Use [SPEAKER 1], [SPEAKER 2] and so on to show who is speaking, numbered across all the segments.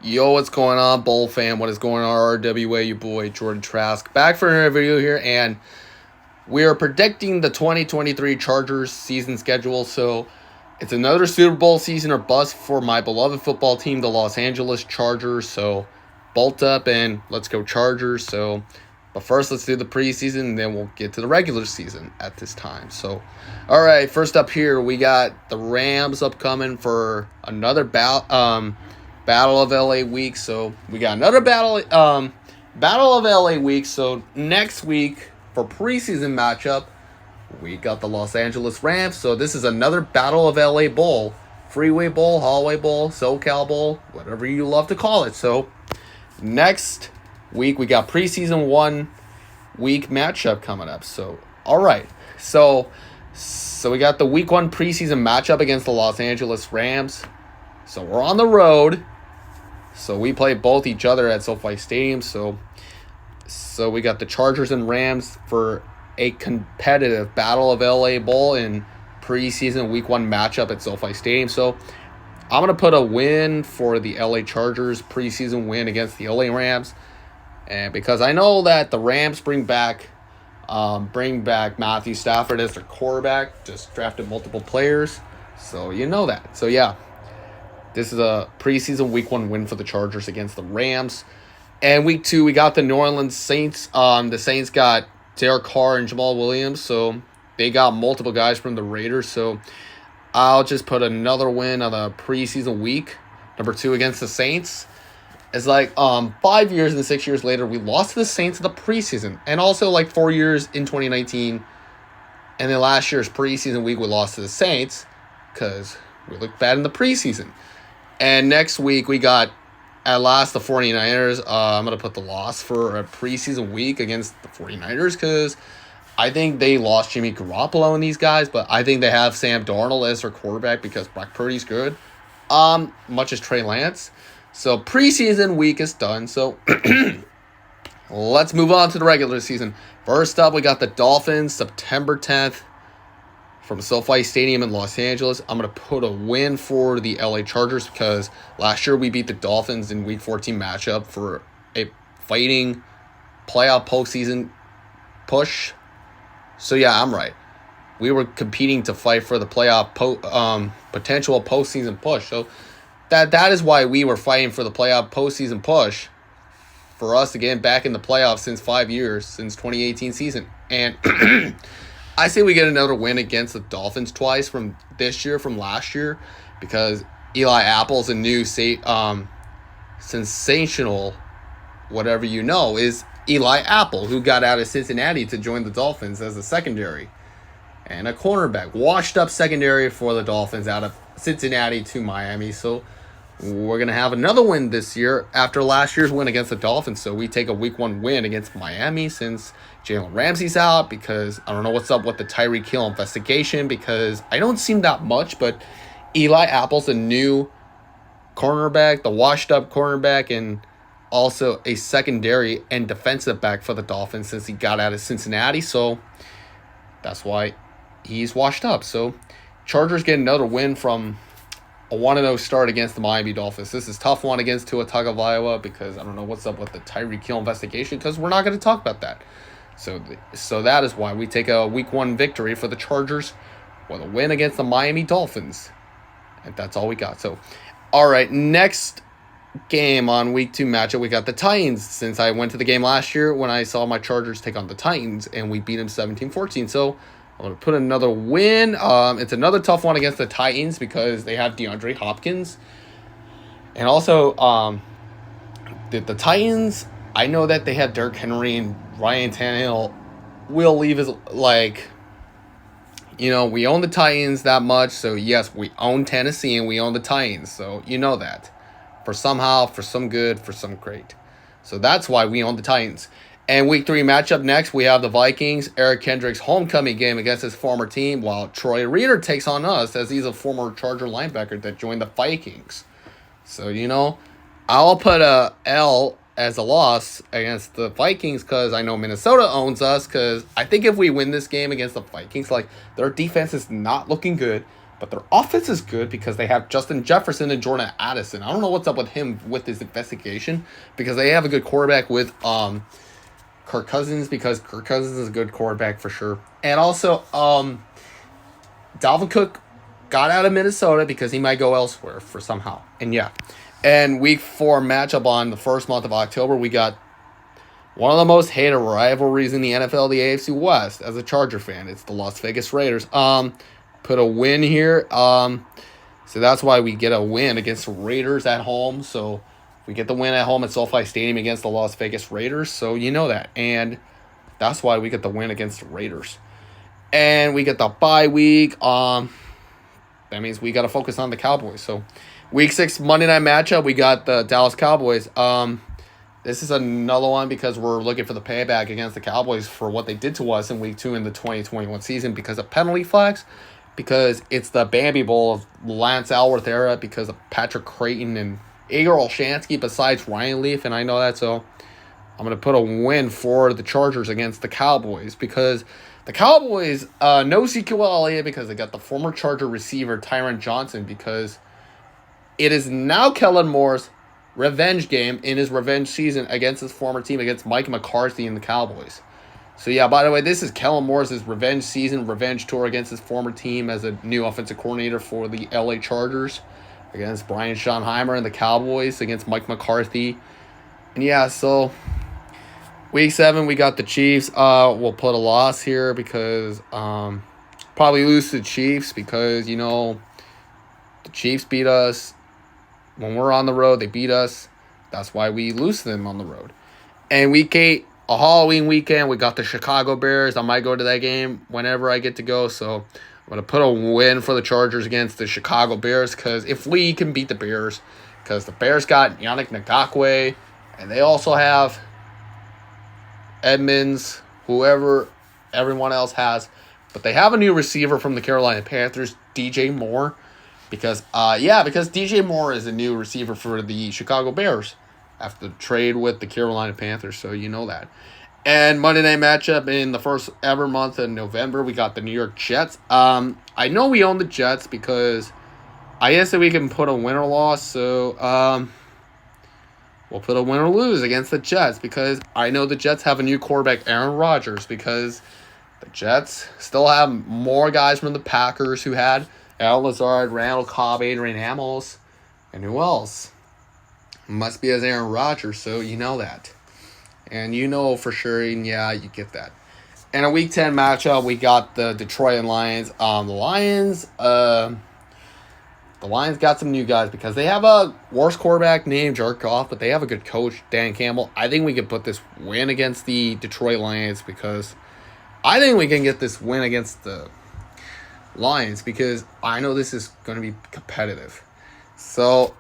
[SPEAKER 1] Yo, what's going on, Bowl fam? What is going on, RWA? Your boy Jordan Trask back for another video here, and we are predicting the 2023 Chargers season schedule. So it's another Super Bowl season or bust for my beloved football team, the Los Angeles Chargers. So bolt up and let's go Chargers. But first, let's do the preseason, and then we'll get to the regular season at this time. So, all right, first up here, we got the Rams upcoming for another Battle of LA week. So we got another Battle of LA week. So next week for preseason matchup, we got the Los Angeles Rams. So this is another Battle of LA Bowl. Freeway Bowl, Hallway Bowl, SoCal Bowl, whatever you love to call it. So next week we got preseason 1 week matchup coming up. So all right. So we got the week 1 preseason matchup against the Los Angeles Rams. So we're on the road. So we play both each other at SoFi Stadium. So we got the Chargers and Rams for a competitive Battle of LA Bowl in preseason week 1 matchup at SoFi Stadium. So I'm going to put a win for the LA Chargers, preseason win against the LA Rams. And because I know that the Rams bring back Matthew Stafford as their quarterback, just drafted multiple players. So you know that. So yeah. This is a preseason week 1 win for the Chargers against the Rams. And week 2, we got the New Orleans Saints. The Saints got Derek Carr and Jamal Williams. So they got multiple guys from the Raiders. So I'll just put another win on the preseason week, number 2 against the Saints. It's like 5 years and 6 years later, we lost to the Saints in the preseason. And also like 4 years in 2019. And then last year's preseason week, we lost to the Saints because we looked bad in the preseason. And next week, we got, at last, the 49ers. I'm going to put the loss for a preseason week against the 49ers because I think they lost Jimmy Garoppolo and these guys, but I think they have Sam Darnold as their quarterback because Brock Purdy's good, much as Trey Lance. So preseason week is done. So let's move on to the regular season. First up, we got the Dolphins, September 10th. From SoFi Stadium in Los Angeles. I'm going to put a win for the LA Chargers because last year we beat the Dolphins in Week 14 matchup for a fighting playoff postseason push. So yeah, I'm right. We were competing to fight for the playoff potential postseason push. So that is why we were fighting for the playoff postseason push for us to get back in the playoffs since 5 years, since 2018 season. And I say we get another win against the Dolphins twice from this year, from last year, because Eli Apple's a new sensational, whatever you know, is Eli Apple, who got out of Cincinnati to join the Dolphins as a secondary and a cornerback. Washed up secondary for the Dolphins out of Cincinnati to Miami. So we're going to have another win this year after last year's win against the Dolphins. So we take a week 1 win against Miami since Jalen Ramsey's out, because I don't know what's up with the Tyreek Hill investigation, because I don't see that much, but Eli Apple's a new cornerback, the washed up cornerback, and also a secondary and defensive back for the Dolphins since he got out of Cincinnati. So that's why he's washed up. So Chargers get another win from a 1-0 start against the Miami Dolphins. This is a tough one against Tua Tagovailoa because I don't know what's up with the Tyreek Hill investigation, because we're not going to talk about that. So that is why we take a week 1 victory for the Chargers with a win against the Miami Dolphins. And that's all we got. So, all right, next game on week 2 matchup, we got the Titans. Since I went to the game last year when I saw my Chargers take on the Titans, and we beat them 17-14. So I'm going to put another win. It's another tough one against the Titans because they have DeAndre Hopkins. And also, the Titans, I know that they have Derrick Henry and Ryan Tannehill will leave his, we own the Titans that much. So yes, we own Tennessee and we own the Titans. So you know that. For some good, for some great. So that's why we own the Titans. And week 3 matchup next, we have the Vikings, Eric Kendricks' homecoming game against his former team, while Troy Reeder takes on us as he's a former Charger linebacker that joined the Vikings. So, I'll put a L as a loss against the Vikings because I know Minnesota owns us, because I think if we win this game against the Vikings, their defense is not looking good. But their offense is good because they have Justin Jefferson and Jordan Addison. I don't know what's up with him with his investigation because they have a good quarterback with Kirk Cousins because Kirk Cousins is a good quarterback for sure. And also Dalvin Cook got out of Minnesota because he might go elsewhere for somehow. And yeah. And week 4 matchup on the first month of October, we got one of the most hated rivalries in the NFL, the AFC West. As a Charger fan, it's the Las Vegas Raiders. Put a win here. So that's why we get a win against the Raiders at home. So we get the win at home at SoFi Stadium against the Las Vegas Raiders. So you know that. And that's why we get the win against the Raiders. And we get the bye week. That means we got to focus on the Cowboys. So week 6 Monday night matchup, we got the Dallas Cowboys. This is another one because we're looking for the payback against the Cowboys for what they did to us in week 2 in the 2021 season because of penalty flags, because it's the Bambi Bowl of Lance Alworth era, because of Patrick Creighton and Igor Olshansky besides Ryan Leaf, and I know that, so I'm going to put a win for the Chargers against the Cowboys because the Cowboys, no Ezekiel Elliott because they got the former Charger receiver Tyron Johnson, because it is now Kellen Moore's revenge game in his revenge season against his former team, against Mike McCarthy and the Cowboys. So yeah, by the way, this is Kellen Moore's revenge season, revenge tour against his former team as a new offensive coordinator for the LA Chargers, against Brian Schottenheimer and the Cowboys, against Mike McCarthy. And yeah, so week 7, we got the Chiefs. We'll put a loss here because probably lose to the Chiefs because, you know, the Chiefs beat us. When we're on the road, they beat us. That's why we lose to them on the road. And week 8, a Halloween weekend, we got the Chicago Bears. I might go to that game whenever I get to go. So I'm going to put a win for the Chargers against the Chicago Bears, because if we can beat the Bears, because the Bears got Yannick Ngakoue, and they also have Edmonds, whoever everyone else has. But they have a new receiver from the Carolina Panthers, DJ Moore. Because DJ Moore is a new receiver for the Chicago Bears after the trade with the Carolina Panthers, so you know that. And Monday night matchup in the first ever month of November, we got the New York Jets. I know we own the Jets because I guess that we can put a win or loss, so we'll put a win or lose against the Jets because I know the Jets have a new quarterback, Aaron Rodgers, because the Jets still have more guys from the Packers who had Al Lazard, Randall Cobb, Adrian Amos, and who else? Must be as Aaron Rodgers, so you know that. And you know for sure, and yeah, you get that. And a Week 10 matchup, we got the Detroit Lions. The Lions got some new guys because they have a worse quarterback named Jared Goff, but they have a good coach, Dan Campbell. I think we can put this win against the Detroit Lions because I think we can get this win against the Lions because I know this is going to be competitive. So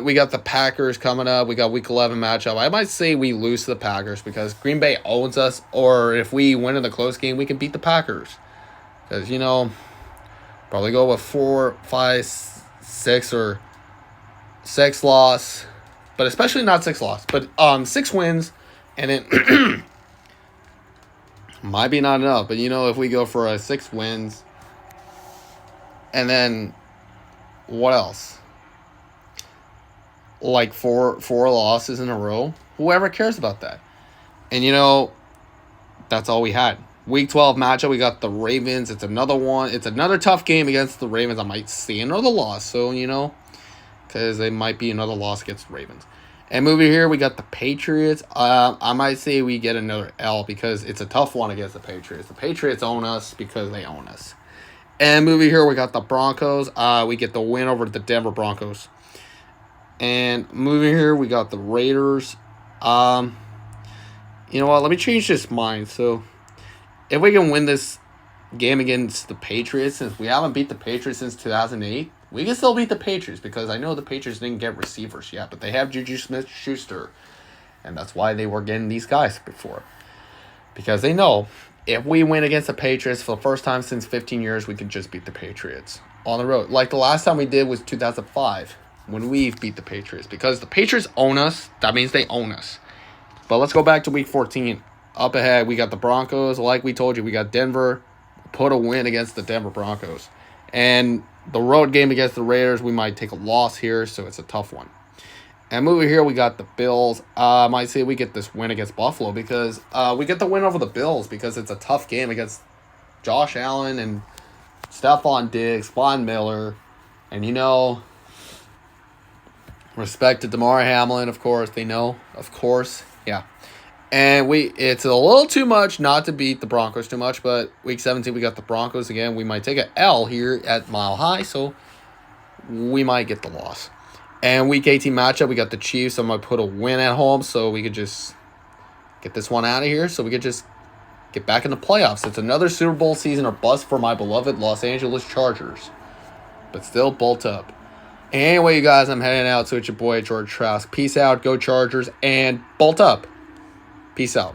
[SPEAKER 1] we got the Packers coming up. We got Week 11 matchup. I might say we lose to the Packers because Green Bay owns us, or if we win in the close game, we can beat the Packers. Because, you know, probably go with 4, 5, 6 or 6 loss, but especially not 6 loss, but 6 wins, and then might be not enough. But, you know, if we go for a 6 wins, and then what else? Like four losses in a row. Whoever cares about that? And, you know, that's all we had. Week 12 matchup, we got the Ravens. It's another one. It's another tough game against the Ravens. I might see another loss. So, you know, because it might be another loss against the Ravens. And moving here, we got the Patriots. I might say we get another L because it's a tough one against the Patriots. The Patriots own us because they own us. And moving here, we got the Broncos. We get the win over the Denver Broncos. And moving here, we got the Raiders. You know what? Let me change this mind. So, if we can win this game against the Patriots, since we haven't beat the Patriots since 2008, we can still beat the Patriots because I know the Patriots didn't get receivers yet, but they have Juju Smith-Schuster. And that's why they were getting these guys before. Because they know if we win against the Patriots for the first time since 15 years, we can just beat the Patriots on the road. Like the last time we did was 2005 when we beat the Patriots. Because the Patriots own us, that means they own us. But let's go back to Week 14. Up ahead, we got the Broncos. Like we told you, we got Denver. Put a win against the Denver Broncos. And the road game against the Raiders, we might take a loss here, so it's a tough one. And moving here, we got the Bills. I might say we get this win against Buffalo because we get the win over the Bills because it's a tough game against Josh Allen and Stephon Diggs, Von Miller, and respect to Damar Hamlin, of course. They know, of course, yeah. And it's a little too much not to beat the Broncos too much, but Week 17 we got the Broncos again. We might take an L here at Mile High, so we might get the loss. And Week 18 matchup, we got the Chiefs. I'm going to put a win at home so we could just get this one out of here so we could just get back in the playoffs. It's another Super Bowl season or bust for my beloved Los Angeles Chargers. But still, bolt up. Anyway, you guys, I'm heading out. So it's your boy, George Trask. Peace out. Go Chargers. And bolt up. Peace out.